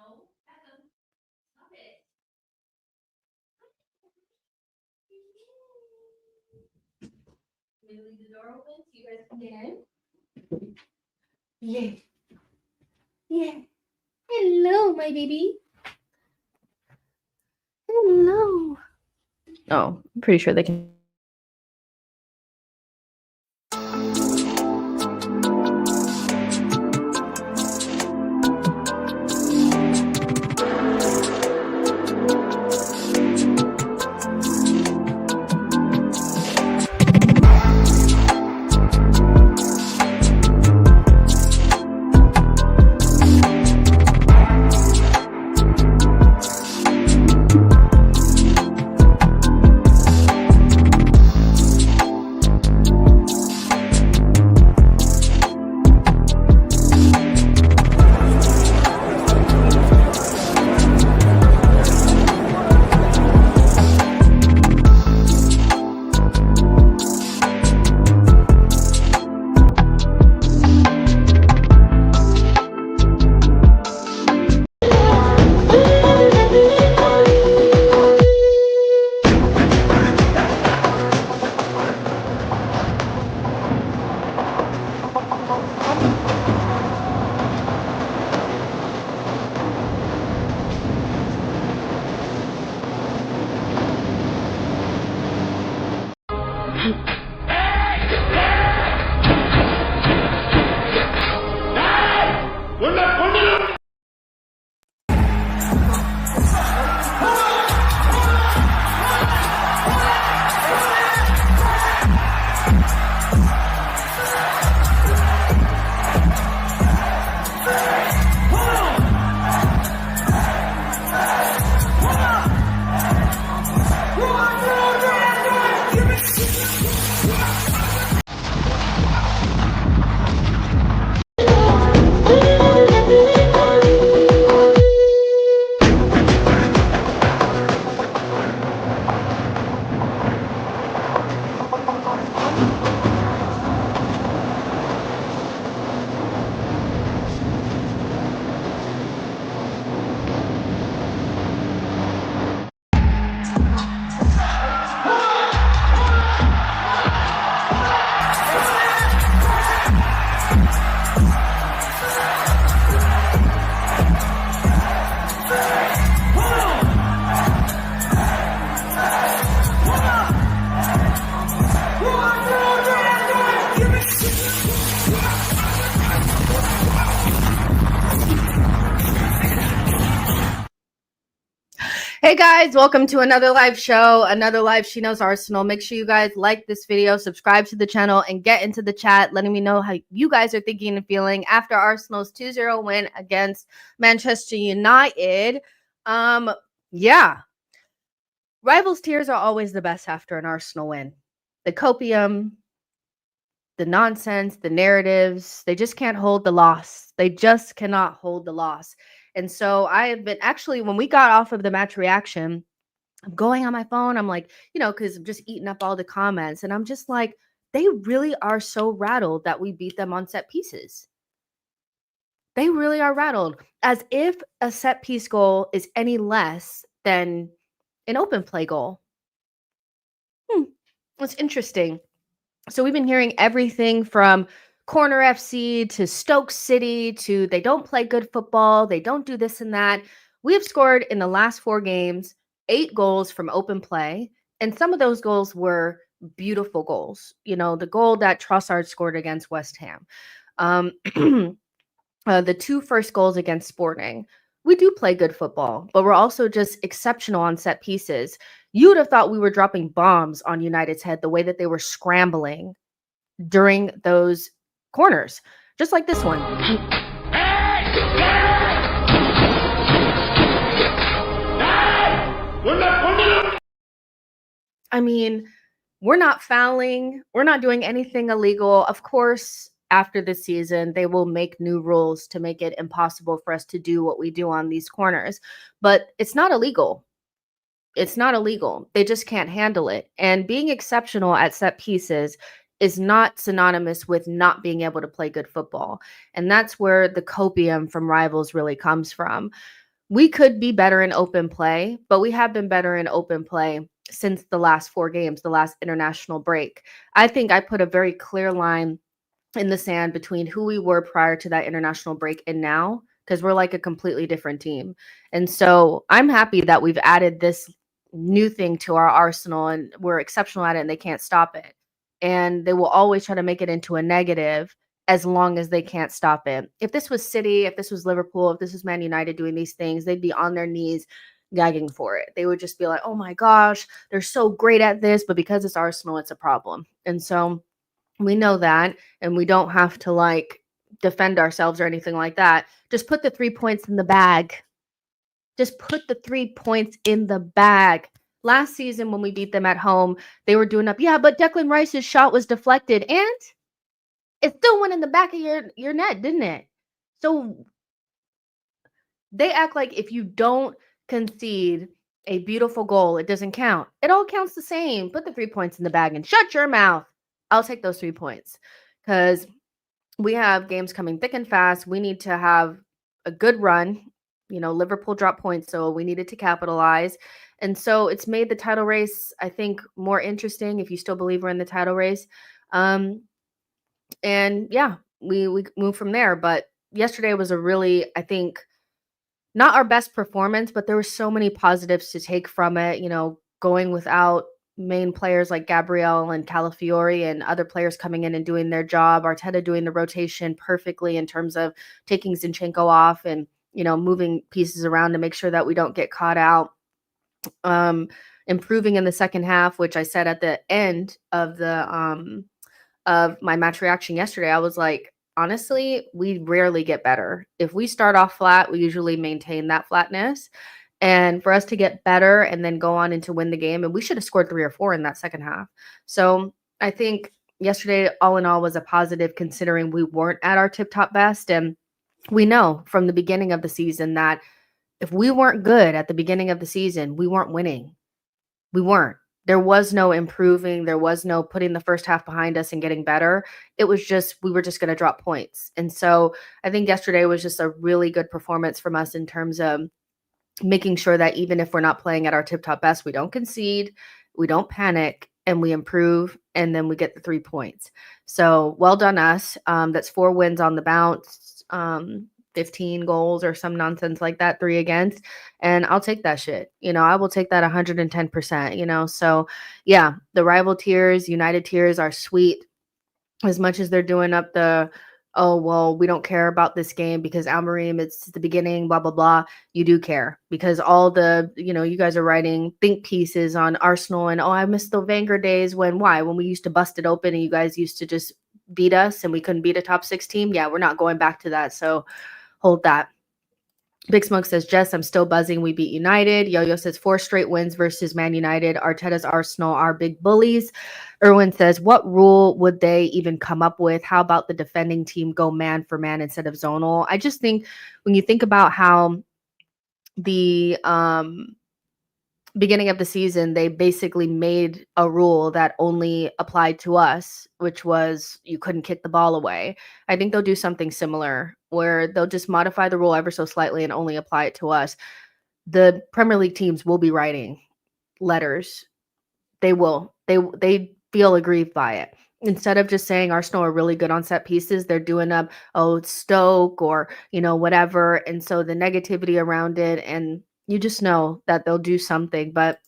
Let me leave the door open so you guys can get in. Yeah. Yeah. Hello, my baby. Hello. Oh, I'm pretty sure they can. Hey guys, welcome to another live show, another live She Knows Arsenal. Make sure you guys like this video, subscribe to the channel, and get into the chat, letting me know how you guys are thinking and feeling after Arsenal's 2-0 win against Manchester United. Yeah. Rivals' tears are always the best after an Arsenal win. The copium, the nonsense, the narratives, they just can't hold the loss. They just cannot hold the loss. And so I have been actually, when we got off of the match reaction, I'm going on my phone. I'm like, because I'm just eating up all the comments. And I'm just like, they really are so rattled that we beat them on set pieces. They really are rattled, as if a set piece goal is any less than an open play goal. It's interesting. So we've been hearing everything from Corner FC to Stoke City to they don't play good football, they don't do this and that. We have scored in the last 4 games 8 goals from open play, and some of those goals were beautiful goals. The goal that Trossard scored against West Ham, the 2 first goals against Sporting. We do play good football, but we're also just exceptional on set pieces. You would have thought we were dropping bombs on United's head the way that they were scrambling during those corners, just like this one. I mean, we're not fouling. We're not doing anything illegal. Of course, after the season, they will make new rules to make it impossible for us to do what we do on these corners. But it's not illegal. It's not illegal. They just can't handle it. And being exceptional at set pieces is not synonymous with not being able to play good football. And that's where the copium from rivals really comes from. We could be better in open play, but we have been better in open play since the last 4 games, the last international break. I think I put a very clear line in the sand between who we were prior to that international break and now, because we're like a completely different team. And so I'm happy that we've added this new thing to our arsenal and we're exceptional at it and they can't stop it. And they will always try to make it into a negative as long as they can't stop it. If this was City, if this was Liverpool, if this was Man United doing these things, they'd be on their knees gagging for it. They would just be like, oh my gosh, they're so great at this. But because it's Arsenal, it's a problem. And so we know that, and we don't have to like defend ourselves or anything like that. Just put the 3 points in the bag. Just put the 3 points in the bag. Last season, when we beat them at home, they were doing up, yeah, but Declan Rice's shot was deflected, and it still went in the back of your net, didn't it? So they act like if you don't concede a beautiful goal, it doesn't count. It all counts the same. Put the 3 points in the bag and shut your mouth. I'll take those 3 points because we have games coming thick and fast. We need to have a good run. Liverpool dropped points, so we needed to capitalize. And so it's made the title race, I think, more interesting if you still believe we're in the title race. And yeah, we move from there. But yesterday was a really, I think, not our best performance, but there were so many positives to take from it, going without main players like Gabriel and Calafiori and other players coming in and doing their job. Arteta doing the rotation perfectly in terms of taking Zinchenko off and, moving pieces around to make sure that we don't get caught out. Improving in the second half, which I said at the end of my match reaction yesterday, I was like, honestly, we rarely get better. If we start off flat, we usually maintain that flatness. And for us to get better and then go on and to win the game, and we should have scored 3 or 4 in that second half. So I think yesterday, all in all, was a positive considering we weren't at our tip-top best. And we know from the beginning of the season that if we weren't good at the beginning of the season, we weren't winning. We weren't. There was no improving. There was no putting the first half behind us and getting better. It was just, we were just going to drop points. And so I think yesterday was just a really good performance from us in terms of making sure that even if we're not playing at our tip-top best, we don't concede, we don't panic, and we improve, and then we get the 3 points. So well done us. That's 4 wins on the bounce, 15 goals or some nonsense like that, 3 against. And I'll take that shit. I will take that 110%, So yeah, the rival tiers, United tiers are sweet as much as they're doing up the, oh, well, we don't care about this game because Almerim, it's the beginning, blah, blah, blah. You do care because all the, you guys are writing think pieces on Arsenal and, oh, I miss the Wenger days when we used to bust it open and you guys used to just beat us and we couldn't beat a top 6 team. Yeah, we're not going back to that. So hold that. Big Smoke says, Jess, I'm still buzzing. We beat United. Yo-Yo says 4 straight wins versus Man United. Arteta's Arsenal are big bullies. Erwin says, what rule would they even come up with? How about the defending team go man for man instead of zonal? I just think when you think about how the beginning of the season, they basically made a rule that only applied to us, which was you couldn't kick the ball away. I think they'll do something similar where they'll just modify the rule ever so slightly and only apply it to us. The Premier League teams will be writing letters. They will. They feel aggrieved by it. Instead of just saying Arsenal are really good on set pieces, they're doing up, oh, it's Stoke or, whatever. And so the negativity around it, and you just know that they'll do something. But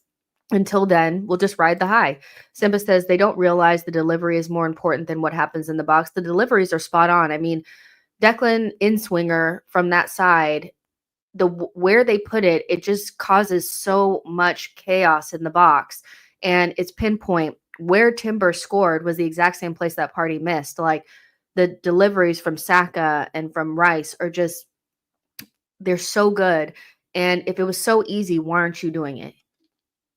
until then, we'll just ride the high. Simba says they don't realize the delivery is more important than what happens in the box. The deliveries are spot on. I mean, Declan in swinger from that side, where they put it, it just causes so much chaos in the box. And it's pinpoint. Where Timber scored was the exact same place that Party missed. Like the deliveries from Saka and from Rice are just, they're so good. And if it was so easy, why aren't you doing it?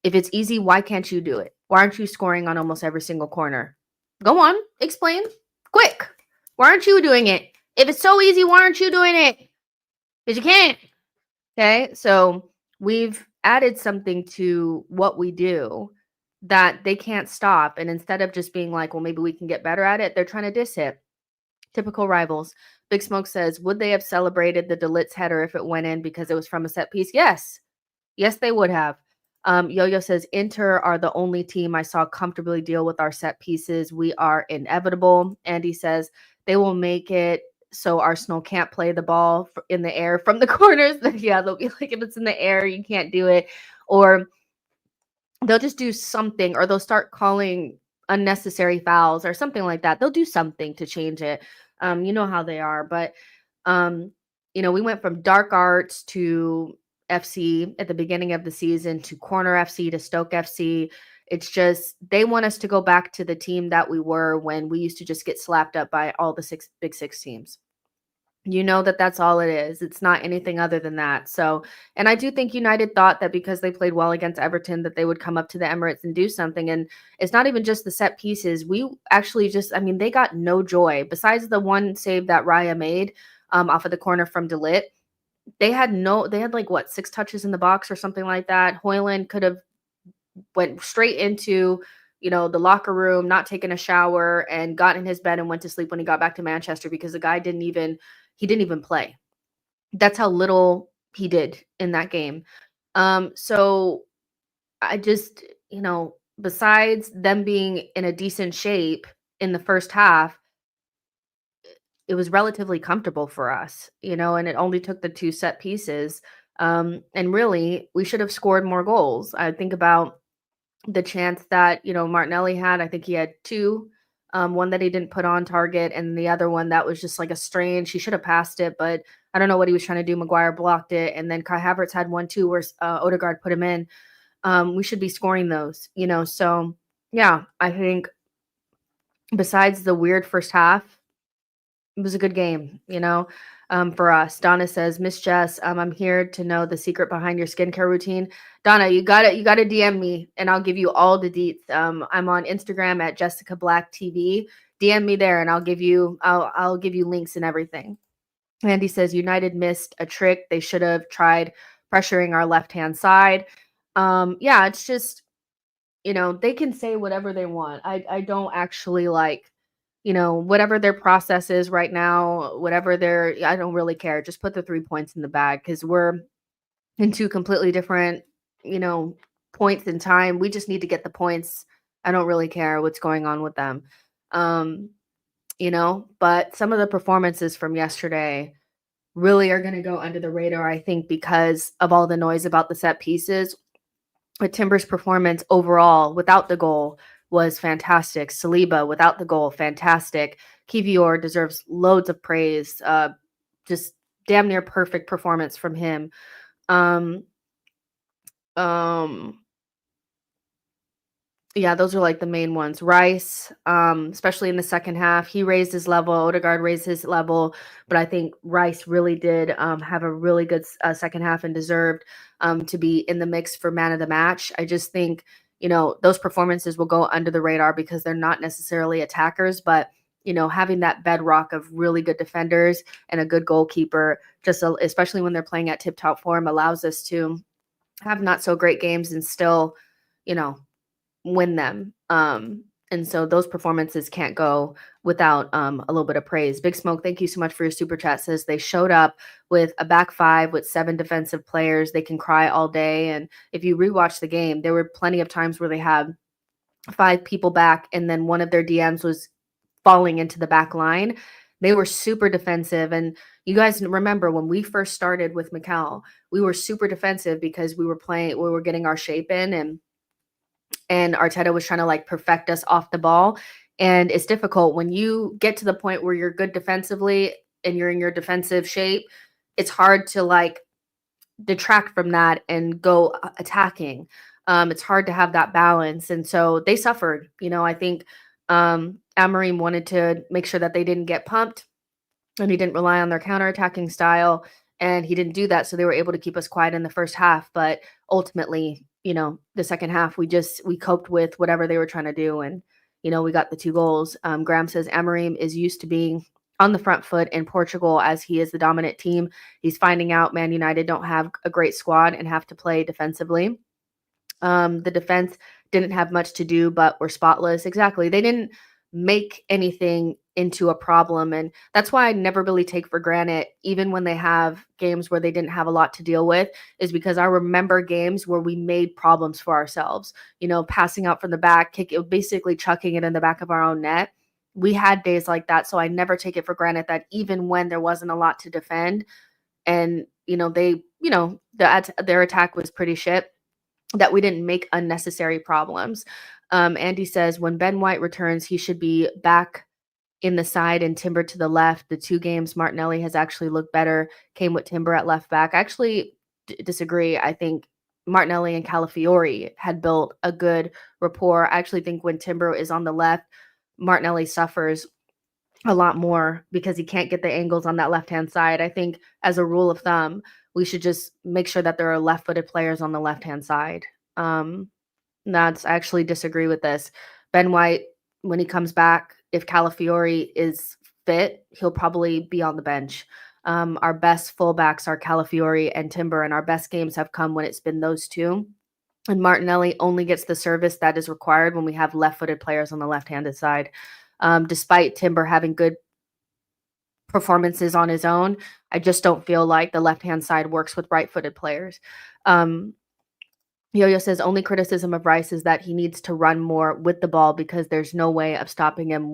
If it's easy, why can't you do it? Why aren't you scoring on almost every single corner? Go on, explain. Quick. Why aren't you doing it? If it's so easy, why aren't you doing it? Because you can't. Okay, so we've added something to what we do that they can't stop. And instead of just being like, well, maybe we can get better at it, they're trying to diss it. Typical rivals. Big Smoke says, would they have celebrated the Delitz header if it went in because it was from a set piece? Yes. Yes, they would have. Yo-Yo says, Inter are the only team I saw comfortably deal with our set pieces. We are inevitable. Andy says, they will make it so Arsenal can't play the ball in the air from the corners. Yeah, they'll be like, if it's in the air, you can't do it. Or they'll just do something, or they'll start calling unnecessary fouls or something like that. They'll do something to change it. You know how they are. But, we went from dark arts to FC at the beginning of the season to corner FC to Stoke FC. It's just they want us to go back to the team that we were when we used to just get slapped up by all the big six teams. You know that that's all it is. It's not anything other than that. So, and I do think United thought that because they played well against Everton that they would come up to the Emirates and do something. And it's not even just the set pieces. We actually they got no joy. Besides the one save that Raya made off of the corner from De Ligt, they had like what, 6 touches in the box or something like that. Højlund could have went straight into the locker room, not taken a shower, and got in his bed and went to sleep when he got back to Manchester because the guy didn't even play. That's how little he did in that game. So I just, besides them being in a decent shape in the first half, it was relatively comfortable for us, and it only took the 2 set pieces. And really, we should have scored more goals. I think about the chance that, Martinelli had. I think he had 2. One that he didn't put on target, and the other one that was just like a strange. He should have passed it, but I don't know what he was trying to do. Maguire blocked it, and then Kai Havertz had one too, where Odegaard put him in. We should be scoring those, So yeah, I think besides the weird first half, it was a good game, for us. Donna says, Miss Jess, I'm here to know the secret behind your skincare routine. Donna, you gotta DM me and I'll give you all the deets. I'm on Instagram at Jessica Black TV. DM me there and I'll give you links and everything. Andy says, United missed a trick. They should have tried pressuring our left-hand side. Yeah, it's just, they can say whatever they want. I don't actually like, whatever their process is right now, I don't really care. Just put the 3 points in the bag because we're in 2 completely different, points in time. We just need to get the points. I don't really care what's going on with them. But some of the performances from yesterday really are going to go under the radar, I think, because of all the noise about the set pieces. But Timber's performance overall without the goal was fantastic. Saliba without the goal, fantastic. Kivior deserves loads of praise. Just damn near perfect performance from him. Yeah, those are like the main ones. Rice, especially in the second half, he raised his level. Odegaard raised his level, but I think Rice really did have a really good second half and deserved to be in the mix for man of the match. I just think, those performances will go under the radar because they're not necessarily attackers, but having that bedrock of really good defenders and a good goalkeeper, especially when they're playing at tip-top form, allows us to have not so great games and still, win them. And so those performances can't go without a little bit of praise. Big Smoke, thank you so much for your super chat. Says they showed up with a back 5 with 7 defensive players. They can cry all day. And if you rewatch the game, there were plenty of times where they had 5 people back and then one of their DMs was falling into the back line. They were super defensive. And you guys remember when we first started with Mikel, we were super defensive because we were getting our shape in, and Arteta was trying to like perfect us off the ball. And it's difficult when you get to the point where you're good defensively and you're in your defensive shape. It's hard to like detract from that and go attacking. It's hard to have that balance. And so they suffered. I think Amorim wanted to make sure that they didn't get pumped and he didn't rely on their counterattacking style. And he didn't do that. So they were able to keep us quiet in the first half. But ultimately, the second half, we coped with whatever they were trying to do. And, we got the 2 goals. Graham says Amorim is used to being on the front foot in Portugal as he is the dominant team. He's finding out Man United don't have a great squad and have to play defensively. The defense didn't have much to do, but were spotless. Exactly. They didn't make anything into a problem. And that's why I never really take for granted, even when they have games where they didn't have a lot to deal with, is because I remember games where we made problems for ourselves, passing out from the back, basically chucking it in the back of our own net. We had days like that. So I never take it for granted that even when there wasn't a lot to defend and, their attack was pretty shit, that we didn't make unnecessary problems. Andy says when Ben White returns, he should be back in the side and Timber to the left. The 2 games Martinelli has actually looked better came with Timber at left back. I actually disagree. I think Martinelli and Calafiori had built a good rapport. I actually think when Timber is on the left, Martinelli suffers a lot more because he can't get the angles on that left-hand side. I think as a rule of thumb, we should just make sure that there are left-footed players on the left-hand side. I actually disagree with this. Ben White, when he comes back, if Calafiori is fit, he'll probably be on the bench. Our best fullbacks are Calafiori and Timber, and our best games have come when it's been those two. And Martinelli only gets the service that is required when we have left-footed players on the left-handed side. Despite Timber having good performances on his own, I just don't feel like the left-hand side works with right-footed players. Yo-Yo says only criticism of Rice is that he needs to run more with the ball because there's no way of stopping him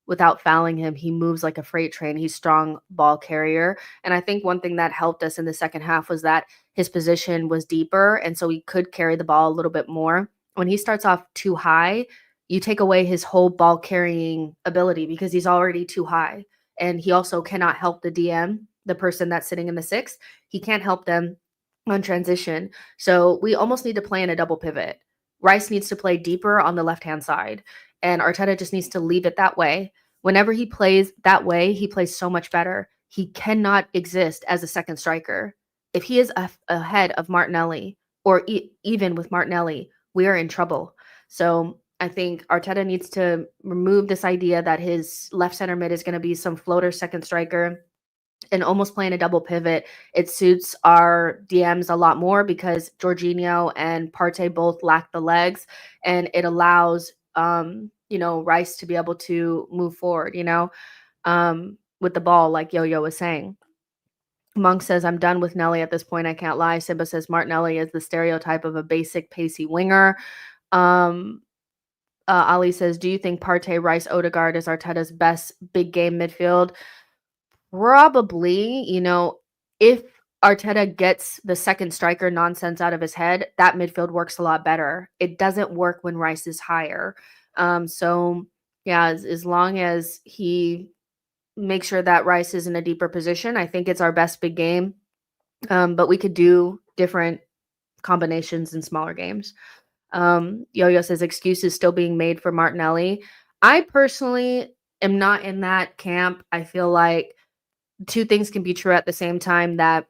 without fouling him. He moves like a freight train. He's strong ball carrier. And I think one thing that helped us in the second half was that his position was deeper, and so he could carry the ball a little bit more. When he starts off too high, you take away his whole ball carrying ability because he's already too high. And he also cannot help the DM, the person that's sitting in the 6. He can't help them on transition. So we almost need to play in a double pivot. Rice needs to play deeper on the left-hand side, and Arteta just needs to leave it that way. Whenever he plays that way, he plays so much better. He cannot exist as a second striker. If he is ahead of Martinelli, or even with Martinelli, we are in trouble. So I think Arteta needs to remove this idea that his left center mid is going to be some floater second striker and almost playing a double pivot. It suits our DMs a lot more because Jorginho and Partey both lack the legs, and it allows Rice to be able to move forward, with the ball, like Yo-Yo was saying. Monk says, I'm done with Nelly at this point. I can't lie. Simba says Martinelli is the stereotype of a basic pacey winger. Ali says, do you think Partey, Rice, Odegaard is Arteta's best big game midfield? Probably, if Arteta gets the second striker nonsense out of his head, that midfield works a lot better. It doesn't work when Rice is higher. So yeah, as long as he makes sure that Rice is in a deeper position, I think it's our best big game. But we could do different combinations in smaller games. Yo-Yo says excuses still being made for Martinelli. I personally am not in that camp. I feel like 2 things can be true at the same time, that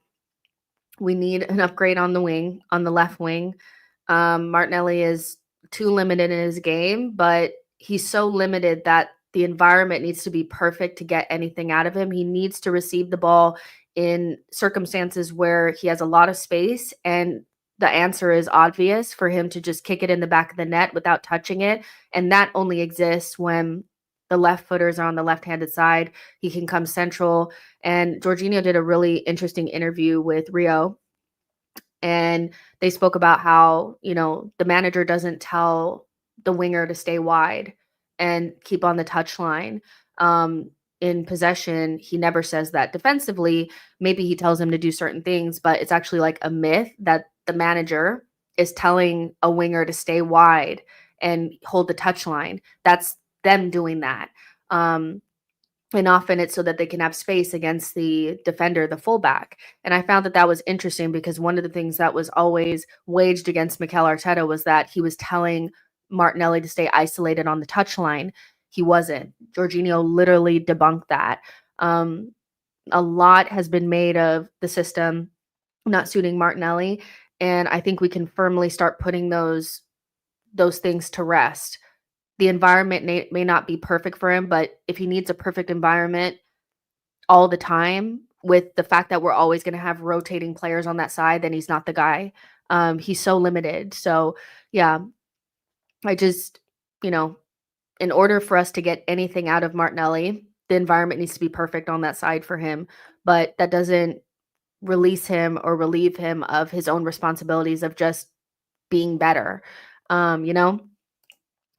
we need an upgrade on the wing, on the left wing. Martinelli is too limited in his game, but he's so limited that the environment needs to be perfect to get anything out of him. He needs to receive the ball in circumstances where he has a lot of space, and the answer is obvious for him to just kick it in the back of the net without touching it. And that only exists when the left footers are on the left-handed side. He can come central. And Jorginho did a really interesting interview with Rio, and they spoke about how, the manager doesn't tell the winger to stay wide and keep on the touchline. In possession, he never says that. Defensively, maybe he tells him to do certain things, but it's actually like a myth that the manager is telling a winger to stay wide and hold the touchline. That's them doing that. And often it's so that they can have space against the defender, the fullback. And I found that was interesting because one of the things that was always waged against Mikel Arteta was that he was telling Martinelli to stay isolated on the touchline. He wasn't. Jorginho literally debunked that. A lot has been made of the system not suiting Martinelli, and I think we can firmly start putting those things to rest. The environment may not be perfect for him, but if he needs a perfect environment all the time, with the fact that we're always going to have rotating players on that side, then he's not the guy. He's so limited. So yeah, I just, in order for us to get anything out of Martinelli, the environment needs to be perfect on that side for him. But that doesn't release him or relieve him of his own responsibilities of just being better. You know,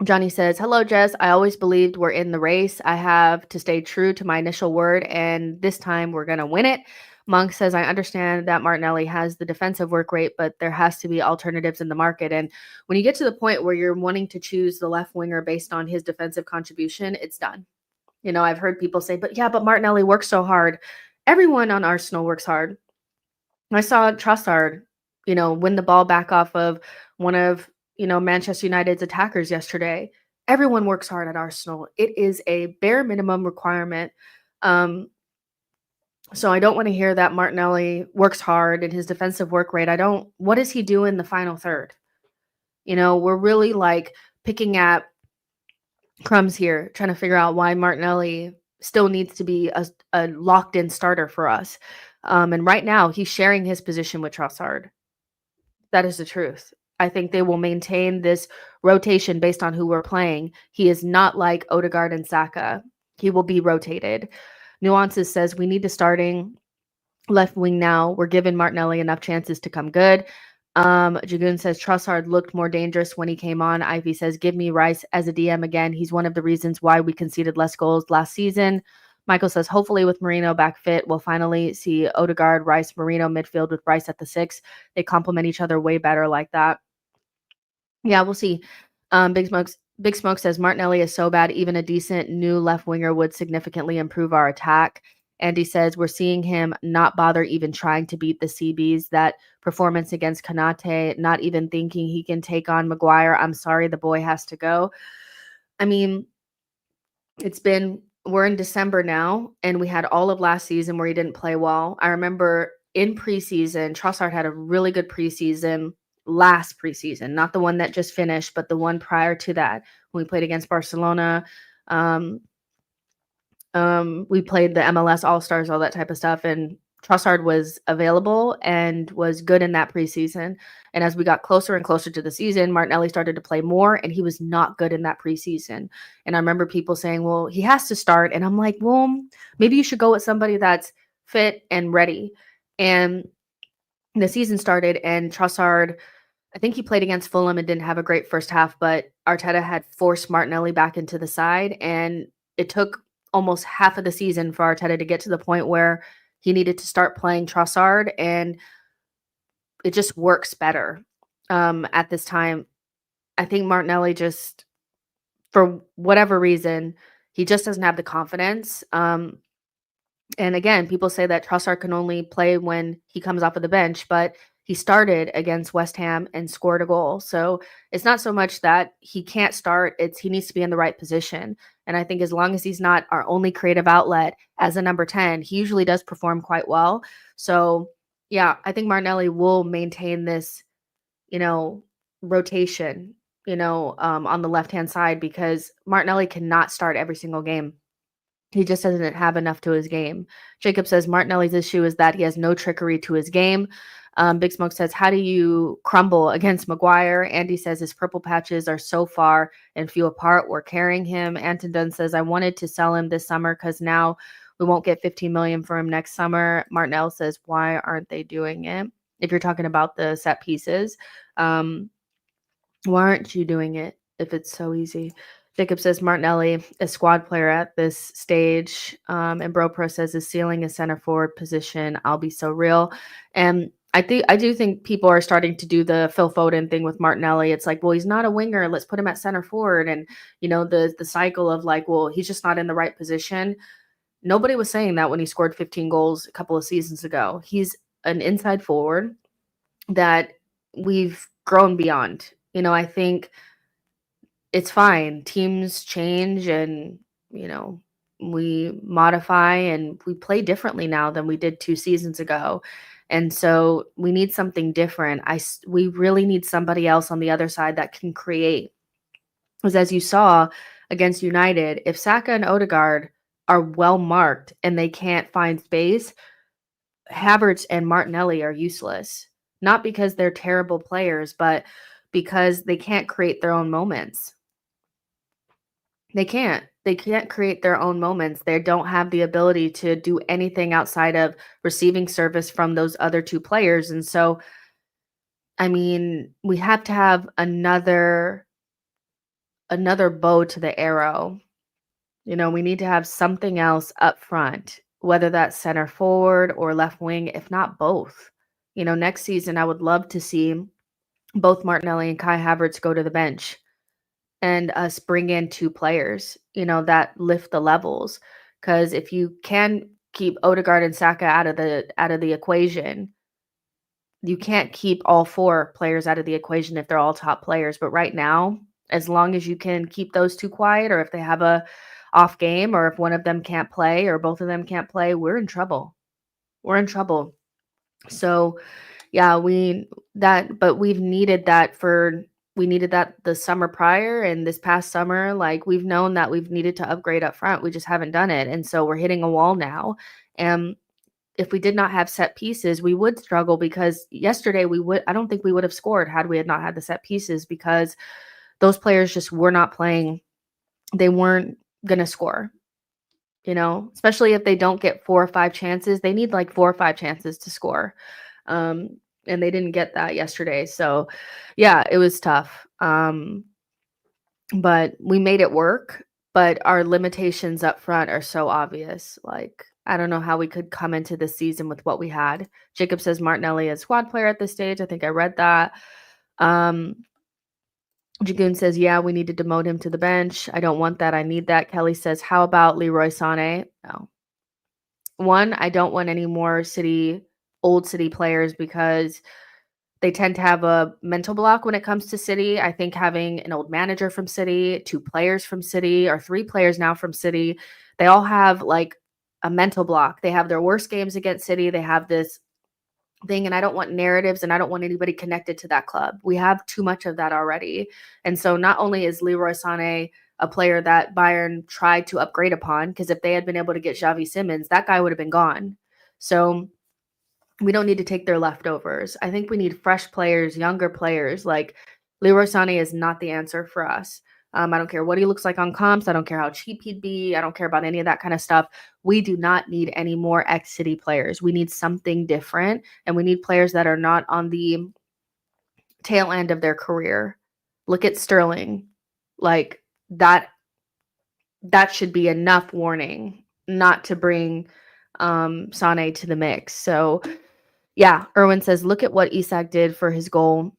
Johnny says, "Hello, Jess. I always believed we're in the race. I have to stay true to my initial word, and this time we're going to win it." Monk says, "I understand that Martinelli has the defensive work rate, but there has to be alternatives in the market. And when you get to the point where you're wanting to choose the left winger based on his defensive contribution, it's done." You know, I've heard people say, but yeah, but Martinelli works so hard. Everyone on Arsenal works hard. I saw Trossard, you know, win the ball back off of one of, you know, Manchester United's attackers yesterday. Everyone works hard at Arsenal. It is a bare minimum requirement. Um, so I don't want to hear that Martinelli works hard and his defensive work rate. What does he do in the final third? You know, we're really like picking at crumbs here, trying to figure out why Martinelli still needs to be a locked in starter for us. And right now he's sharing his position with Trossard. That is the truth. I think they will maintain this rotation based on who we're playing. He is not like Odegaard and Saka. He will be rotated. Nuances says we need a starting left wing now. We're giving Martinelli enough chances to come good. Jagoon says Trossard looked more dangerous when he came on. Ivy says, "Give me Rice as a DM again. He's one of the reasons why we conceded less goals last season." Michael says, "Hopefully with Marino back fit, we'll finally see Odegaard, Rice, Marino midfield with Rice at the 6. They complement each other way better like that." Yeah, we'll see. Big Smoke says Martinelli is so bad, even a decent new left winger would significantly improve our attack. Andy says we're seeing him not bother even trying to beat the CBs. That performance against Kanate, not even thinking he can take on Maguire. I'm sorry, the boy has to go. I mean, we're in December now, and we had all of last season where he didn't play well. I remember in preseason, Trossard had a really good preseason, last preseason, not the one that just finished, but the one prior to that when we played against Barcelona. We played the MLS All-Stars, all that type of stuff, and Trossard was available and was good in that preseason. And as we got closer and closer to the season, Martinelli started to play more, and he was not good in that preseason. And I remember people saying, well, he has to start. And I'm like, well, maybe you should go with somebody that's fit and ready. And the season started, and Trossard, I think he played against Fulham and didn't have a great first half, but Arteta had forced Martinelli back into the side, and it took almost half of the season for Arteta to get to the point where he needed to start playing Trossard, and it just works better at this time. I think Martinelli just, for whatever reason, he just doesn't have the confidence. And again, people say that Trossard can only play when he comes off of the bench, but he started against West Ham and scored a goal. So it's not so much that he can't start, it's he needs to be in the right position. And I think as long as he's not our only creative outlet as a number 10, he usually does perform quite well. So yeah, I think Martinelli will maintain this, you know, rotation, on the left-hand side, because Martinelli cannot start every single game. He just doesn't have enough to his game. Jacob says Martinelli's issue is that he has no trickery to his game. Big Smoke says, how do you crumble against Maguire? Andy says his purple patches are so far and few apart. We're carrying him. Anton Dunn says, I wanted to sell him this summer because now we won't get 15 million for him next summer. Martinelli says, why aren't they doing it? If you're talking about the set pieces, why aren't you doing it if it's so easy? Jacob says Martinelli, a squad player at this stage. And BroPro says his ceiling is center forward position. I'll be so real. And I do think people are starting to do the Phil Foden thing with Martinelli. It's like, well, he's not a winger. Let's put him at center forward. And, the cycle of like, well, he's just not in the right position. Nobody was saying that when he scored 15 goals a couple of seasons ago. He's an inside forward that we've grown beyond. I think it's fine. Teams change and, we modify and we play differently now than we did 2 seasons ago. And so we need something different. We really need somebody else on the other side that can create. Because as you saw against United, if Saka and Odegaard are well marked and they can't find space, Havertz and Martinelli are useless. Not because they're terrible players, but because they can't create their own moments. They can't. They can't create their own moments. They don't have the ability to do anything outside of receiving service from those other two players. And so, I mean, we have to have another bow to the arrow. You know, we need to have something else up front, whether that's center forward or left wing, if not both. You know, next season I would love to see both Martinelli and Kai Havertz go to the bench and us bring in two players, you know, that lift the levels. Because if you can keep Odegaard and Saka out of the equation, you can't keep all four players out of the equation if they're all top players. But right now, as long as you can keep those two quiet, or if they have a off game, or if one of them can't play, or both of them can't play, we're in trouble. We're in trouble. So yeah, but we needed that the summer prior, and this past summer, like, we've known that we've needed to upgrade up front. We just haven't done it. And so we're hitting a wall now. And if we did not have set pieces, we would struggle, because yesterday I don't think we would have scored had we had not had the set pieces, because those players just were not playing. They weren't going to score, you know, especially if they don't get 4 or 5 chances. They need like 4 or 5 chances to score. And they didn't get that yesterday. So yeah, it was tough. But we made it work, but our limitations up front are so obvious. Like, I don't know how we could come into this season with what we had. Jacob says Martinelli is squad player at this stage. I think I read that. Jagoon says, yeah, we need to demote him to the bench. I don't want that. I need that. Kelly says, how about Leroy Sané? No. One, I don't want any more old City players, because they tend to have a mental block when it comes to City. I think having an old manager from City, 2 players from City, or 3 players now from City, they all have like a mental block. They have their worst games against City. They have this thing, and I don't want narratives, and I don't want anybody connected to that club. We have too much of that already. And so not only is Leroy Sané a player that Bayern tried to upgrade upon, because if they had been able to get Xavi Simons, that guy would have been gone. So we don't need to take their leftovers. I think we need fresh players, younger players. Like, Leroy Sané is not the answer for us. I don't care what he looks like on comps. I don't care how cheap he'd be. I don't care about any of that kind of stuff. We do not need any more ex-City players. We need something different, and we need players that are not on the tail end of their career. Look at Sterling. Like, that should be enough warning not to bring Sané to the mix. So yeah, Erwin says, look at what Isak did for his goal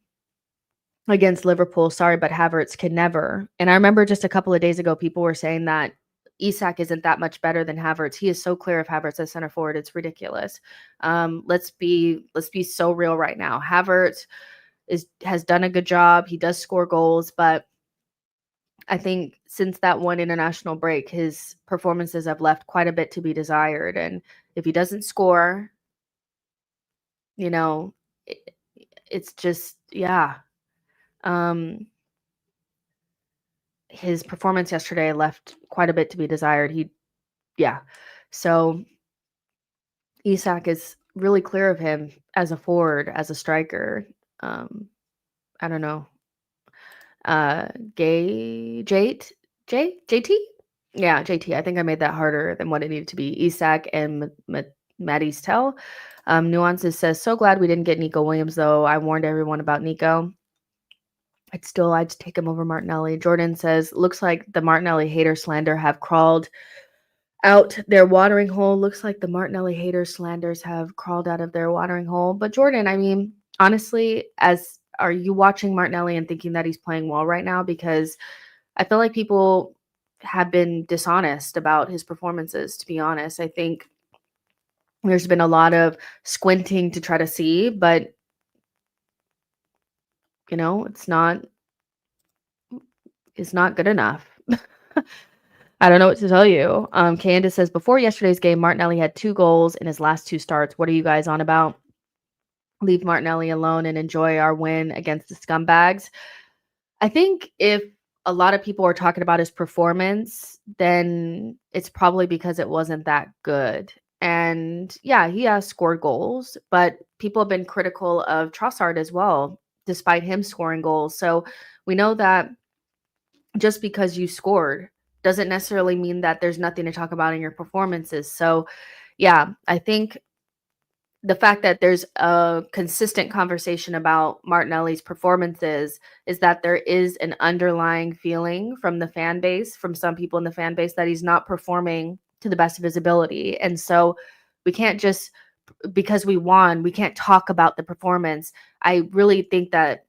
against Liverpool. Sorry, but Havertz can never. And I remember just a couple of days ago, people were saying that Isak isn't that much better than Havertz. He is so clear of Havertz as center forward. It's ridiculous. Let's be so real right now. Havertz has done a good job. He does score goals, but I think since that one international break, his performances have left quite a bit to be desired. And if he doesn't score, you know, it's just, yeah. His performance yesterday left quite a bit to be desired. So Isak is really clear of him as a forward, as a striker. I don't know. JT? Yeah, JT. I think I made that harder than what it needed to be. Isak and Maddie's Tell. Nuances says, so glad we didn't get Nico Williams, though. I warned everyone about Nico. I'd take him over Martinelli. Jordan says, looks like the Martinelli hater slander have crawled out their watering hole. Looks like the Martinelli hater slanders have crawled out of their watering hole. But Jordan, I mean, honestly, are you watching Martinelli and thinking that he's playing well right now? Because I feel like people have been dishonest about his performances, to be honest. I think there's been a lot of squinting to try to see, but you know, it's not good enough. I don't know what to tell you. Candace says, before yesterday's game, Martinelli had 2 goals in his last 2 starts. What are you guys on about? Leave Martinelli alone and enjoy our win against the scumbags. I think if a lot of people are talking about his performance, then it's probably because it wasn't that good. And yeah, he has scored goals, but people have been critical of Trossard as well, despite him scoring goals. So we know that just because you scored doesn't necessarily mean that there's nothing to talk about in your performances. So, yeah, I think the fact that there's a consistent conversation about Martinelli's performances is that there is an underlying feeling from the fan base, from some people in the fan base, that he's not performing to the best of his ability. And so we can't just, because we won, we can't talk about the performance. I really think that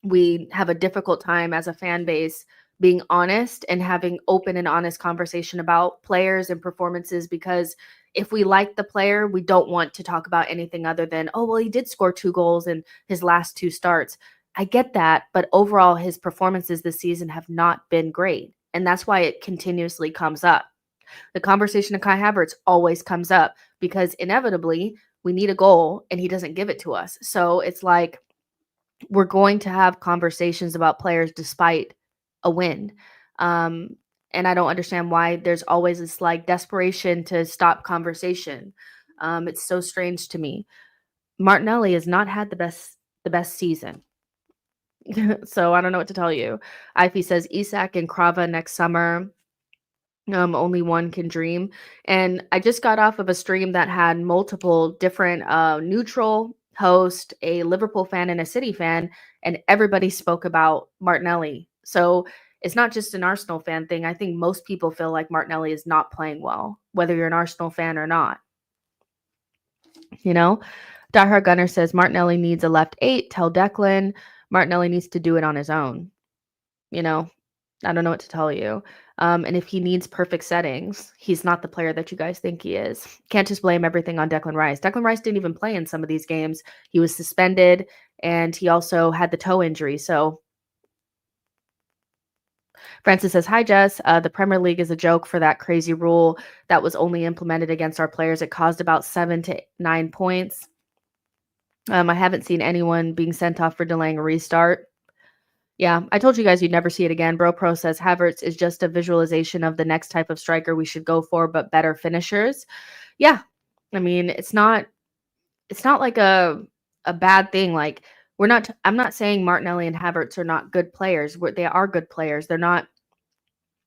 we have a difficult time as a fan base being honest and having open and honest conversation about players and performances, because if we like the player, we don't want to talk about anything other than, oh, well, he did score 2 goals in his last 2 starts. I get that, but overall his performances this season have not been great, and that's why it continuously comes up. The conversation of Kai Havertz always comes up because inevitably we need a goal and he doesn't give it to us. So it's like we're going to have conversations about players despite a win. Um, and I don't understand why there's always this like desperation to stop conversation. It's so strange to me. Martinelli has not had the best season. So I don't know what to tell you. Ivy says Isak and Krava next summer. Only one can dream. And I just got off of a stream that had multiple different neutral host, a Liverpool fan and a City fan, and everybody spoke about Martinelli. So it's not just an Arsenal fan thing. I think most people feel like Martinelli is not playing well, whether you're an Arsenal fan or not. You know, Diehard Gunner says Martinelli needs a left 8. Tell Declan Martinelli needs to do it on his own. You know, I don't know what to tell you. And if he needs perfect settings, he's not the player that you guys think he is. Can't just blame everything on Declan Rice. Declan Rice didn't even play in some of these games. He was suspended, and he also had the toe injury. So Francis says, hi, Jess. The Premier League is a joke for that crazy rule that was only implemented against our players. It caused about 7 to 9 points. I haven't seen anyone being sent off for delaying a restart. Yeah, I told you guys you'd never see it again. Bro Pro says Havertz is just a visualization of the next type of striker we should go for, but better finishers. Yeah, I mean, it's not like a bad thing. Like I'm not saying Martinelli and Havertz are not good players. They are good players. They're not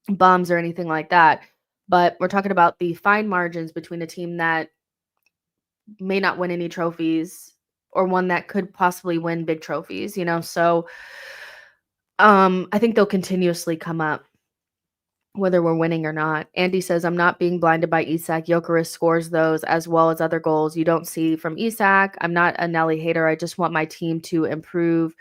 bums or anything like that. But we're talking about the fine margins between a team that may not win any trophies or one that could possibly win big trophies, So I think they'll continuously come up whether we're winning or not. Andy says, I'm not being blinded by Isak. Gyökeres scores those as well as other goals you don't see from Isak. I'm not a Nelly hater. I just want my team to improve.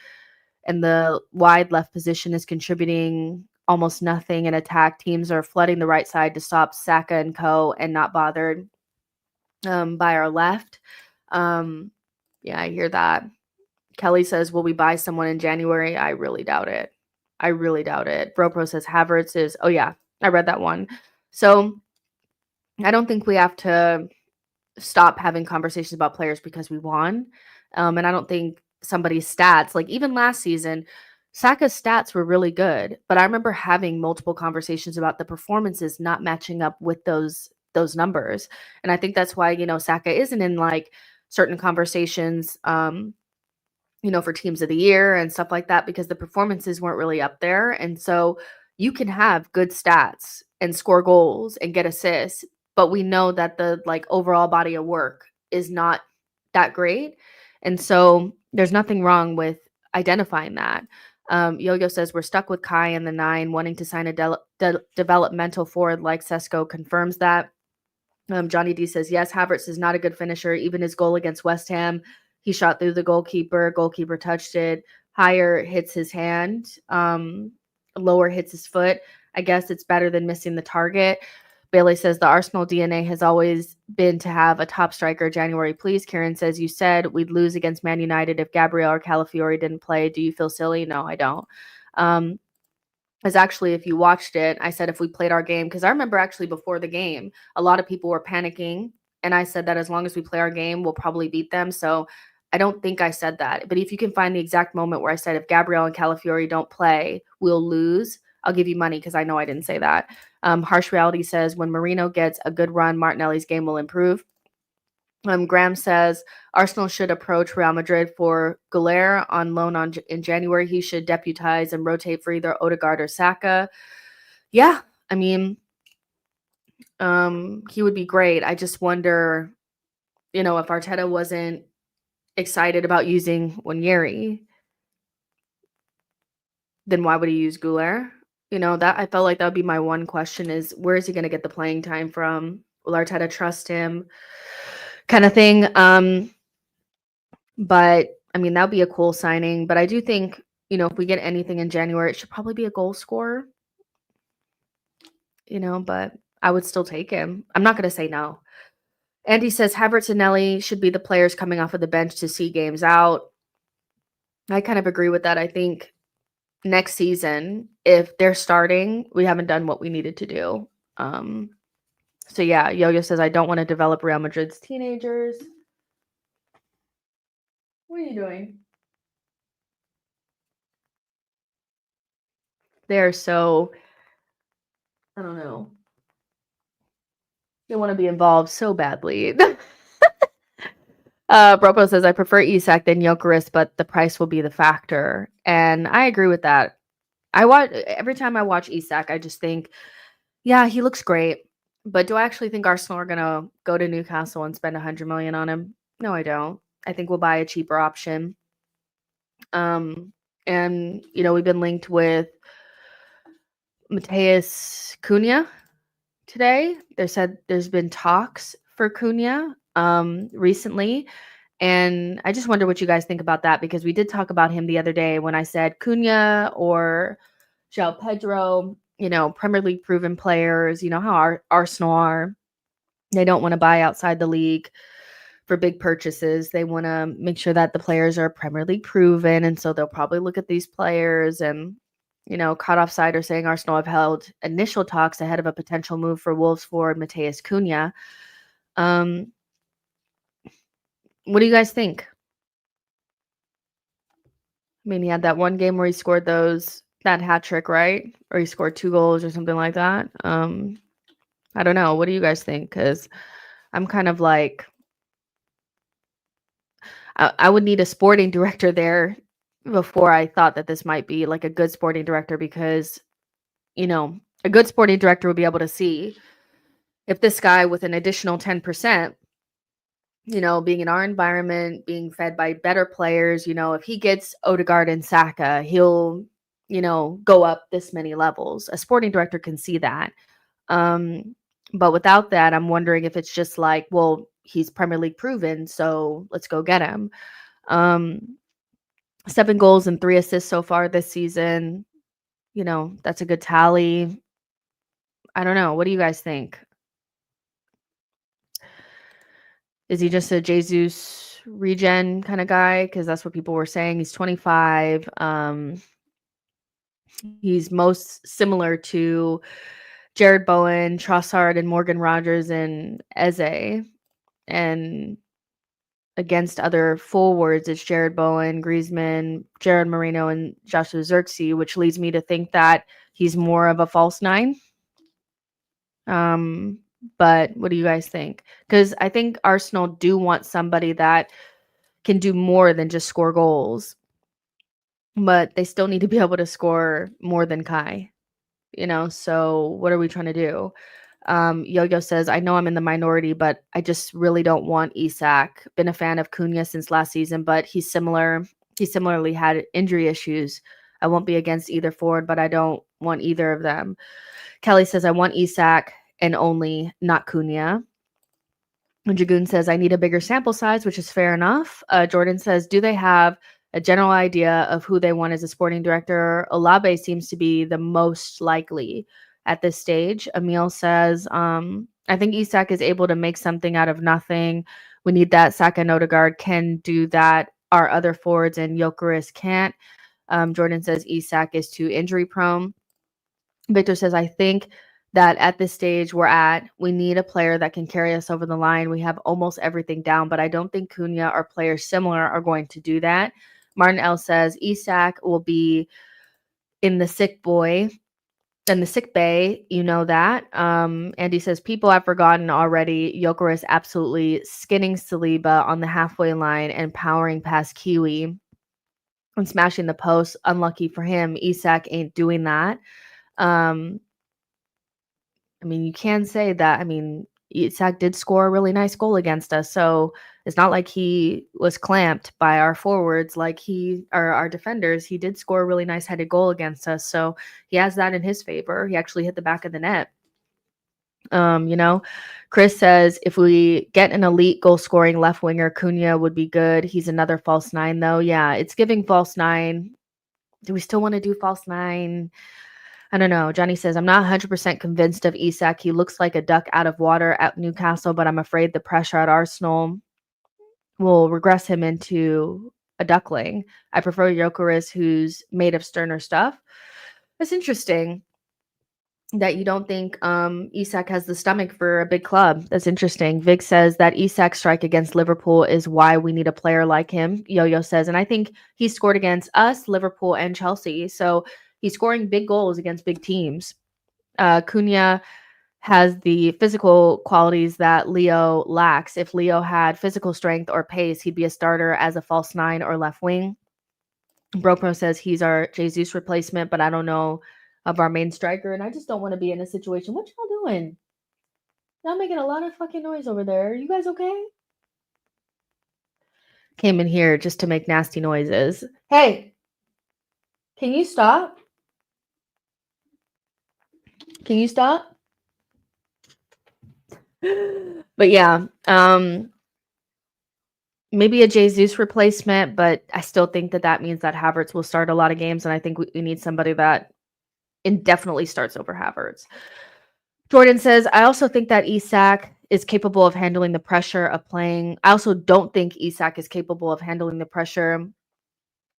And the wide left position is contributing almost nothing in attack. Teams are flooding the right side to stop Saka and co. and not bothered by our left. Yeah, I hear that. Kelly says, will we buy someone in January? I really doubt it. BroPro says Havertz is, oh yeah, I read that one. So I don't think we have to stop having conversations about players because we won. And I don't think somebody's stats, like even last season, Saka's stats were really good, but I remember having multiple conversations about the performances not matching up with those numbers. And I think that's why, Saka isn't in like certain conversations, for teams of the year and stuff like that, because the performances weren't really up there. And so you can have good stats and score goals and get assists, but we know that the like overall body of work is not that great. And so there's nothing wrong with identifying that. Yo-Yo says we're stuck with Kai in the 9, wanting to sign a developmental forward like Sesko confirms that. Johnny D says, yes, Havertz is not a good finisher. Even his goal against West Ham, he shot through the goalkeeper touched it, higher hits his hand, lower hits his foot. I guess it's better than missing the target. Bailey says the Arsenal DNA has always been to have a top striker. January, please. Karen says, you said we'd lose against Man United if Gabriel or Calafiori didn't play. Do you feel silly? No, I don't. As actually, if you watched it, I said if we played our game, because I remember actually before the game, a lot of people were panicking. And I said that as long as we play our game, we'll probably beat them. So I don't think I said that. But if you can find the exact moment where I said if Gabriel and Calafiori don't play, we'll lose, I'll give you money, because I know I didn't say that. Harsh Reality says when Marino gets a good run, Martinelli's game will improve. Graham says Arsenal should approach Real Madrid for Goulet on loan in January. He should deputize and rotate for either Odegaard or Saka. Yeah, I mean, he would be great. I just wonder, if Arteta wasn't excited about using Wanyeri, then why would he use Goulet? That I felt like that would be my one question is where is he going to get the playing time from? Will Arteta trust him? Kind of thing. But I mean, that would be a cool signing. But I do think, if we get anything in January, it should probably be a goal scorer, but I would still take him. I'm not going to say no. Andy says Havertz and Nelly should be the players coming off of the bench to see games out. I kind of agree with that. I think next season, if they're starting, we haven't done what we needed to do. So yeah, Yo-Yo says, I don't want to develop Real Madrid's teenagers. What are you doing? They're so, I don't know. They want to be involved so badly. Bropo says, I prefer Isak than Gyökeres, but the price will be the factor. And I agree with that. Every time I watch Isak, I just think, yeah, he looks great. But do I actually think Arsenal are gonna go to Newcastle and spend 100 million on him? No, I don't. I think we'll buy a cheaper option. And we've been linked with Mateus Cunha today. They said there's been talks for Cunha recently. And I just wonder what you guys think about that because we did talk about him the other day when I said Cunha or João Pedro, Premier League proven players, how our Arsenal are. They don't want to buy outside the league for big purchases. They want to make sure that the players are Premier League proven. And so they'll probably look at these players and, caught offside or saying Arsenal have held initial talks ahead of a potential move for Wolves forward Mateus Cunha. What do you guys think? I mean, he had that one game where he scored that hat trick, right? Or he scored 2 goals or something like that. I don't know. What do you guys think? Because I'm kind of like, I would need a sporting director there before I thought that this might be like a good sporting director because, a good sporting director would be able to see if this guy with an additional 10%, being in our environment, being fed by better players, if he gets Odegaard and Saka, he'll, go up this many levels. A sporting director can see that. But without that, I'm wondering if it's just like, well, he's Premier League proven, so let's go get him. 7 goals and 3 assists so far this season. That's a good tally. I don't know. What do you guys think? Is he just a Jesus regen kind of guy? Because that's what people were saying. He's 25. He's most similar to Jared Bowen, Trossard, and Morgan Rogers and Eze. And against other forwards, it's Jared Bowen, Griezmann, Jared Moreno, and Joshua Zirkzee, which leads me to think that he's more of a false 9. But what do you guys think? Because I think Arsenal do want somebody that can do more than just score goals, but they still need to be able to score more than Kai. So what are we trying to do? Yo-Yo says, I know I'm in the minority, but I just really don't want Isak. Been a fan of Cunha since last season, but he similarly had injury issues. I won't be against either forward, but I don't want either of them. Kelly says, I want Isak and only, not Cunha. And Dragoon says, I need a bigger sample size, which is fair enough. Jordan says, do they have a general idea of who they want as a sporting director? Olabe seems to be the most likely at this stage. Emil says, I think Isak is able to make something out of nothing. We need that. Saka and Odegaard can do that. Our other forwards and Gyökeres can't. Jordan says Isak is too injury prone. Victor says, I think that at this stage we need a player that can carry us over the line. We have almost everything down, but I don't think Cunha or players similar are going to do that. Martin L says Isak will be in the sick bay. You know that. Andy says people have forgotten already. Gyökeres absolutely skinning Saliba on the halfway line and powering past Kiwi and smashing the post. Unlucky for him, Isak ain't doing that. I mean, you can say that. I mean, Isak did score a really nice goal against us, so it's not like he was clamped by our forwards like he or our defenders. He did score a really nice headed goal against us, so he has that in his favor. He actually hit the back of the net. You know, Chris says if we get an elite goal scoring left winger, Cuhna would be good. He's another false nine, though. Yeah, it's giving false nine. Do we still want to do false nine? I don't know. Johnny says, I'm not 100% convinced of Isak. He looks like a duck out of water at Newcastle, but I'm afraid the pressure at Arsenal will regress him into a duckling. I prefer Jokeris, who's made of sterner stuff. That's interesting that you don't think Isak has the stomach for a big club. That's interesting. Vic says that Isak's strike against Liverpool is why we need a player like him. Yo-Yo says, and I think he scored against us, Liverpool, and Chelsea. So he's scoring big goals against big teams. Cuhna has the physical qualities that Leo lacks. If Leo had physical strength or pace, he'd be a starter as a false nine or left wing. BroPro says he's our Jesus replacement, but I don't know of our main striker, and I just don't want to be in a situation. What y'all doing? Y'all making a lot of fucking noise over there. Are you guys okay? Came in here just to make nasty noises. Hey, can you stop? Can you stop? But yeah, maybe a Jesus replacement, but I still think that that means that Havertz will start a lot of games, and I think we need somebody that indefinitely starts over Havertz. Jordan says, I also think that Isak is capable of handling the pressure of playing. I also don't think Isak is capable of handling the pressure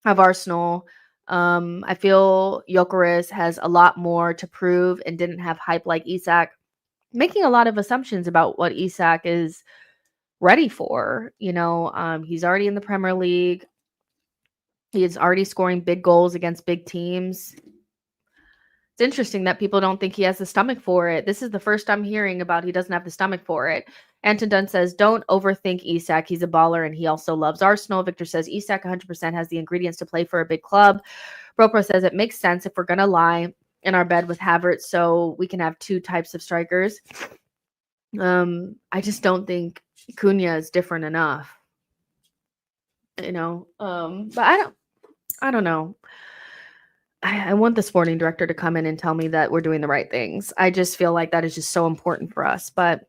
of Arsenal. I feel Jokeris has a lot more to prove and didn't have hype like Isak, making a lot of assumptions about what Isak is ready for. You know, he's already in the Premier League. He is already scoring big goals against big teams. It's interesting that people don't think he has the stomach for it. This is the first I'm hearing about he doesn't have the stomach for it. Anton Dunn says, don't overthink Isak. He's a baller and he also loves Arsenal. Victor says, Isak 100% has the ingredients to play for a big club. Bropro says, it makes sense if we're going to lie in our bed with Havertz so we can have two types of strikers. I just don't think Cuhna is different enough. You know, but I don't know. I want the sporting director to come in and tell me that we're doing the right things. I just feel like that is just so important for us. But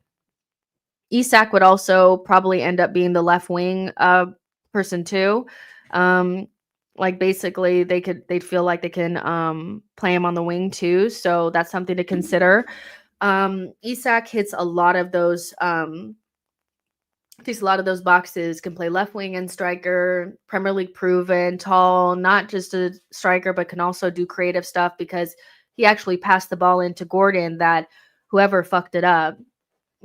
Isak would also probably end up being the left wing person too. Like basically they'd feel like they can play him on the wing too. So that's something to consider. Isak hits a lot of those ticks a lot of those boxes, can play left wing and striker, Premier League proven, tall, not just a striker, but can also do creative stuff because he actually passed the ball into Gordon that whoever fucked it up.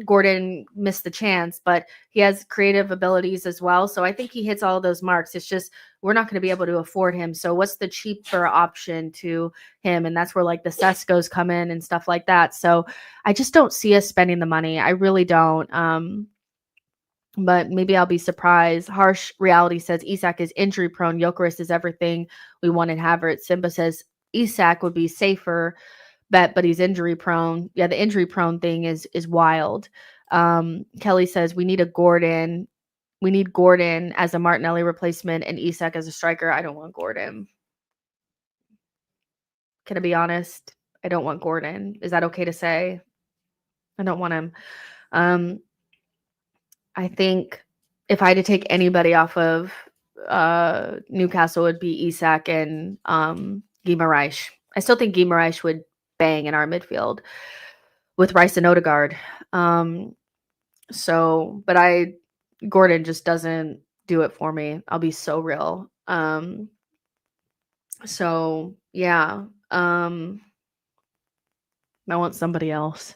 Gordon missed the chance, but he has creative abilities as well. So I think he hits all of those marks. It's just we're not going to be able to afford him. So what's the cheaper option to him? And that's where like the Sescos come in and stuff like that. So I just don't see us spending the money. I really don't. But maybe I'll be surprised. Harsh Reality says Isak is injury prone. Jokeris is everything we want in Havertz. Simba says Isak would be safer bet, but he's injury prone. Yeah, the injury prone thing is wild. Kelly says we need a Gordon. We need Gordon as a Martinelli replacement and Isak as a striker. I don't want Gordon. Can I be honest? I don't want Gordon. Is that okay to say? I don't want him. I think if I had to take anybody off of Newcastle, it would be Isak and Guimaraes. I still think Guimaraes would bang in our midfield with Rice and Odegaard. But Gordon just doesn't do it for me. I'll be so real. So yeah. I want somebody else.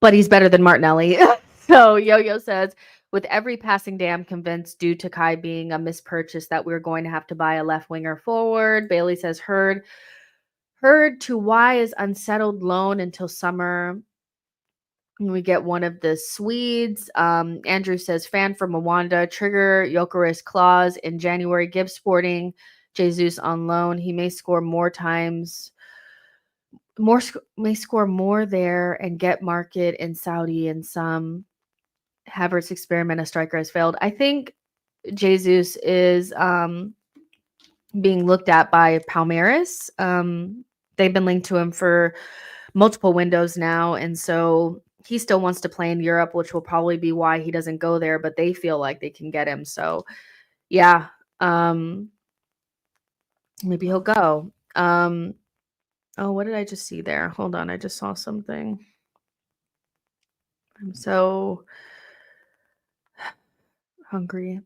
But he's better than Martinelli. So Yo-Yo says, with every passing day, I'm convinced due to Kai being a mispurchase that we're going to have to buy a left winger forward. Bailey says, heard to why is unsettled loan until summer. We get one of the Swedes. Andrew says, fan from Mwanda, trigger Jokeris clause in January, give Sporting Jesus on loan. He may score more may score more there and get market in Saudi and some. Havertz experiment a striker has failed. I think Jesus is being looked at by Palmeiras. They've been linked to him for multiple windows now, and so he still wants to play in Europe, which will probably be why he doesn't go there, but they feel like they can get him. So yeah, maybe he'll go. Oh, what did I just see there? Hold on, I just saw something. I'm so hungry.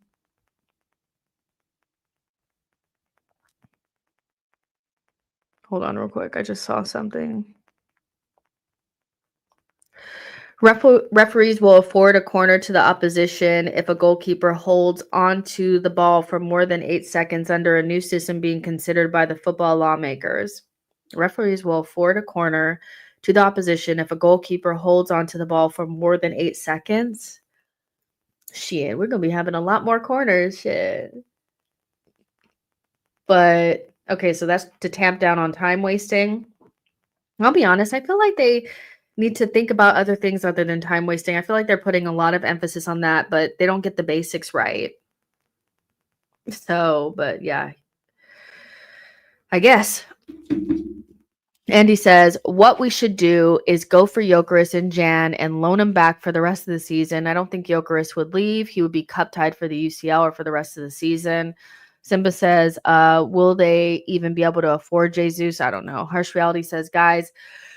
Hold on real quick. I just saw something. Referees will afford a corner to the opposition if a goalkeeper holds onto the ball for more than 8 seconds under a new system being considered by the football lawmakers. Referees will afford a corner to the opposition if a goalkeeper holds onto the ball for more than 8 seconds. Shit, we're going to be having a lot more corners. Shit. But, okay, so that's to tamp down on time wasting. I'll be honest, I feel like they need to think about other things other than time wasting. I feel like they're putting a lot of emphasis on that, but they don't get the basics right. So, but yeah, I guess. Andy says, what we should do is go for Gyökeres in Jan and loan him back for the rest of the season. I don't think Gyökeres would leave. He would be cup tied for the UCL or for the rest of the season. Simba says, will they even be able to afford Jesus? I don't know. Harsh Reality says, guys,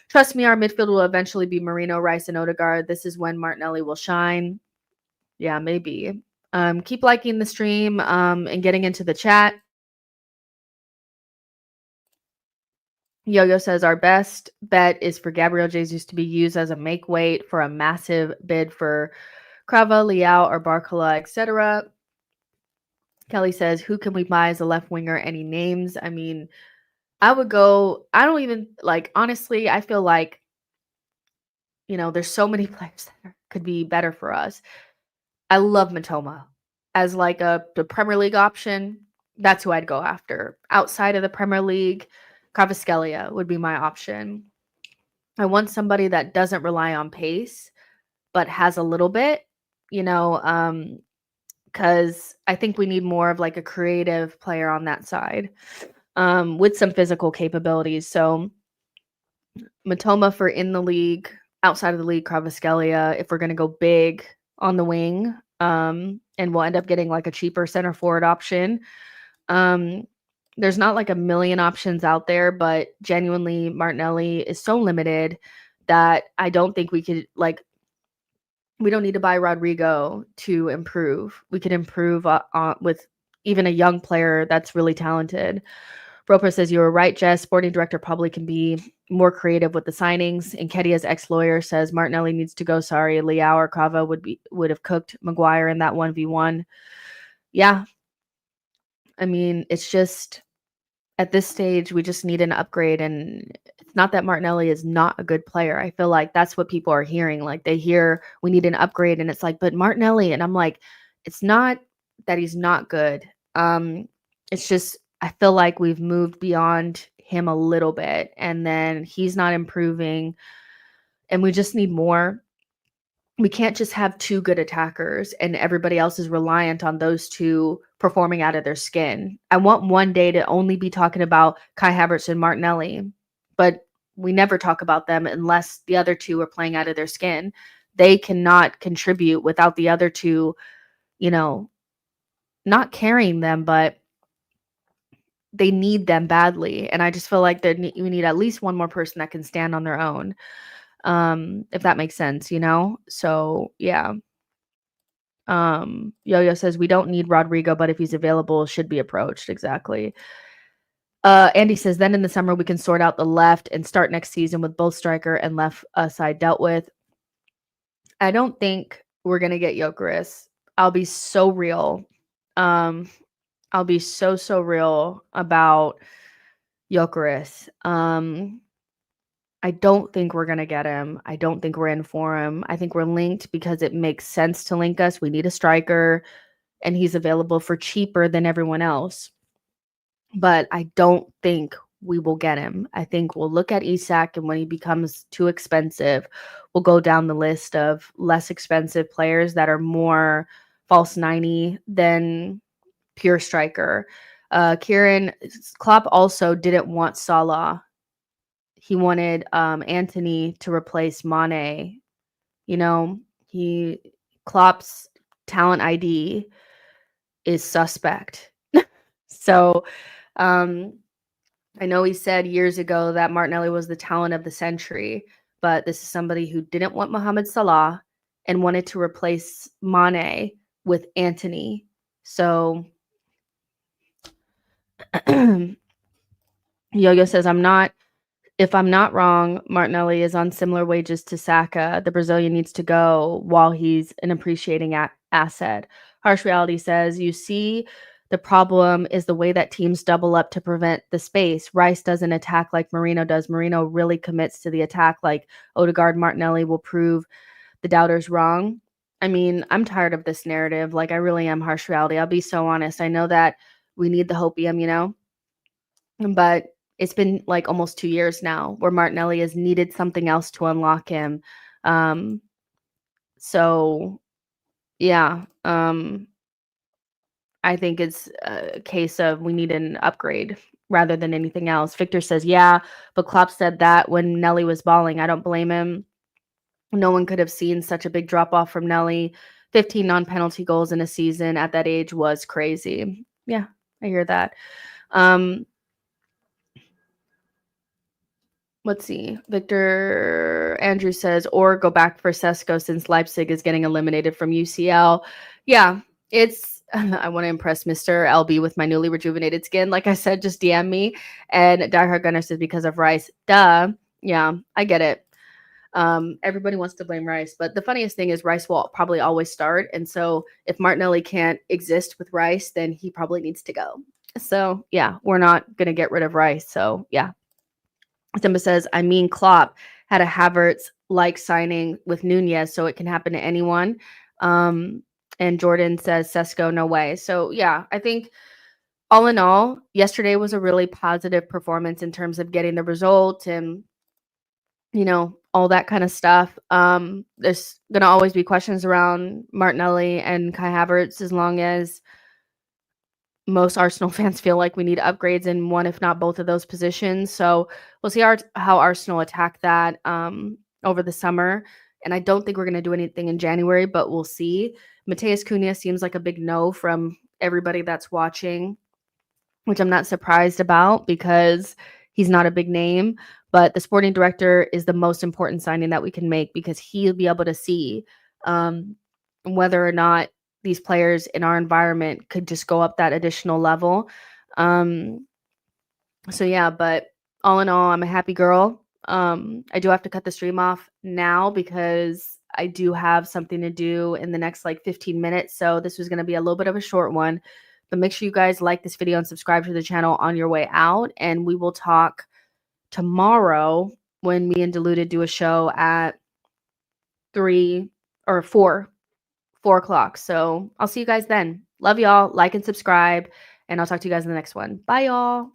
trust me, our midfield will eventually be Marino, Rice, and Odegaard. This is when Martinelli will shine. Yeah, maybe. Keep liking the stream and getting into the chat. Yo-Yo says our best bet is for Gabriel Jesus to be used as a make weight for a massive bid for Crava, Leao, or Barcola, etc. Kelly says, who can we buy as a left winger? Any names? I mean, I would go, I don't even, like, honestly, I feel like, you know, there's so many players that could be better for us. I love Matoma as like the Premier League option. That's who I'd go after. Outside of the Premier League, Kvaratskhelia would be my option. I want somebody that doesn't rely on pace, but has a little bit, you know, because I think we need more of like a creative player on that side with some physical capabilities. So Matoma for in the league, outside of the league, Kvaratskhelia, if we're going to go big on the wing, and we'll end up getting like a cheaper center forward option. There's not like a million options out there, but genuinely Martinelli is so limited that I don't think we could like, we don't need to buy Rodrigo to improve. We could improve with even a young player that's really talented. Roper says, you were right, Jess. Sporting director probably can be more creative with the signings. And Kedia's ex-lawyer says Martinelli needs to go. Sorry, Leao or Crava would have cooked Maguire in that 1v1. Yeah. I mean, it's just at this stage, we just need an upgrade. And it's not that Martinelli is not a good player. I feel like that's what people are hearing. Like they hear we need an upgrade and it's like, but Martinelli. And I'm like, it's not that he's not good. It's just, I feel like we've moved beyond him a little bit and then he's not improving and we just need more. We can't just have two good attackers and everybody else is reliant on those two performing out of their skin. I want one day to only be talking about Kai Havertz and Martinelli, but we never talk about them unless the other two are playing out of their skin. They cannot contribute without the other two, you know, not carrying them, but they need them badly. And I just feel like we need at least one more person that can stand on their own. If that makes sense, you know? So yeah. Yo-Yo says we don't need Rodrigo, but if he's available, should be approached. Exactly. Andy says then in the summer we can sort out the left and start next season with both striker and left side dealt with. I don't think we're gonna get Gyökeres. I'll be so real. I'll be so real about Gyökeres. I don't think we're going to get him. I don't think we're in for him. I think we're linked because it makes sense to link us. We need a striker and he's available for cheaper than everyone else. But I don't think we will get him. I think we'll look at Isak, and when he becomes too expensive, we'll go down the list of less expensive players that are more false 90 than pure striker. Kieran Klopp also didn't want Salah. He wanted Anthony to replace Mane. You know, Klopp's talent ID is suspect. So I know he said years ago that Martinelli was the talent of the century, but this is somebody who didn't want Mohamed Salah and wanted to replace Mane with Anthony. So Yo-Yo says, if I'm not wrong, Martinelli is on similar wages to Saka. The Brazilian needs to go while he's an appreciating asset. Harsh Reality says, you see, the problem is the way that teams double up to prevent the space. Rice doesn't attack like Marino does. Marino really commits to the attack like Odegaard. Martinelli will prove the doubters wrong. I mean, I'm tired of this narrative. Like, I really am, Harsh Reality. I'll be so honest. I know that we need the hopium, you know? But it's been like almost 2 years now where Martinelli has needed something else to unlock him. So yeah, I think it's a case of we need an upgrade rather than anything else. Victor says, yeah, but Klopp said that when Nelly was balling. I don't blame him. No one could have seen such a big drop off from Nelly. 15 non-penalty goals in a season at that age was crazy. Yeah, I hear that. Let's see. Victor Andrew says, or go back for Sesko since Leipzig is getting eliminated from UCL. Yeah, it's, I want to impress Mr. LB with my newly rejuvenated skin. Like I said, just DM me. And Diehard Gunner says, because of Rice. Duh. Yeah, I get it. Everybody wants to blame Rice. But the funniest thing is Rice will probably always start. And so if Martinelli can't exist with Rice, then he probably needs to go. So yeah, we're not going to get rid of Rice. So yeah. Simba says, I mean, Klopp had a Havertz-like signing with Nunez, so it can happen to anyone. And Jordan says, Sesko, no way. So, yeah, I think all in all, yesterday was a really positive performance in terms of getting the result and, you know, all that kind of stuff. There's going to always be questions around Martinelli and Kai Havertz as long as most Arsenal fans feel like we need upgrades in one, if not both of those positions. So we'll see how Arsenal attack that over the summer. And I don't think we're going to do anything in January, but we'll see. Mateus Cuhna seems like a big no from everybody that's watching, which I'm not surprised about because he's not a big name. But the sporting director is the most important signing that we can make because he'll be able to see whether or not these players in our environment could just go up that additional level. So yeah, but all in all, I'm a happy girl. I do have to cut the stream off now because I do have something to do in the next like 15 minutes. So this was going to be a little bit of a short one, but make sure you guys like this video and subscribe to the channel on your way out. And we will talk tomorrow when me and Diluted do a show at 4 o'clock. So I'll see you guys then. Love y'all. Like and subscribe. And I'll talk to you guys in the next one. Bye, y'all.